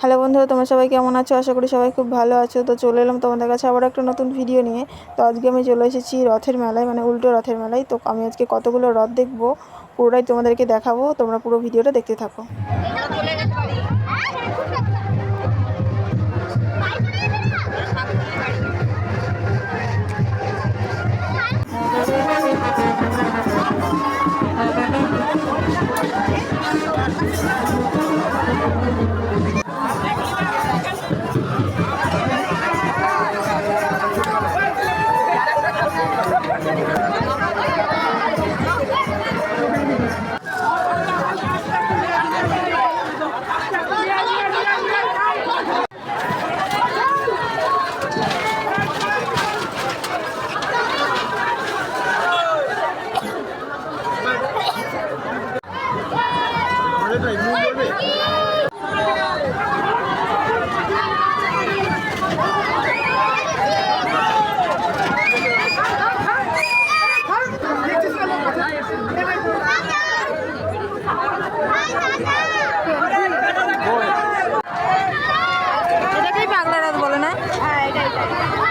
Hello বন্ধুরা, তোমরা সবাই কেমন আছো? আশা করি সবাই খুব ভালো আছো। তো চলে এলাম তোমাদের কাছে আবার একটা নতুন ভিডিও নিয়ে। তো আজকে আমি চলে এসেছি রথের মেলায়, মানে উল্টো রথের মেলায়। তো আমি আজকে কতগুলো রথ দেখবো, পুরোটাই তোমাদেরকে দেখাবো। তোমরা পুরো ভিডিওটা দেখতে থাকো। এটাকেই পাগলা রথ বলে না? হ্যাঁ, এটাই।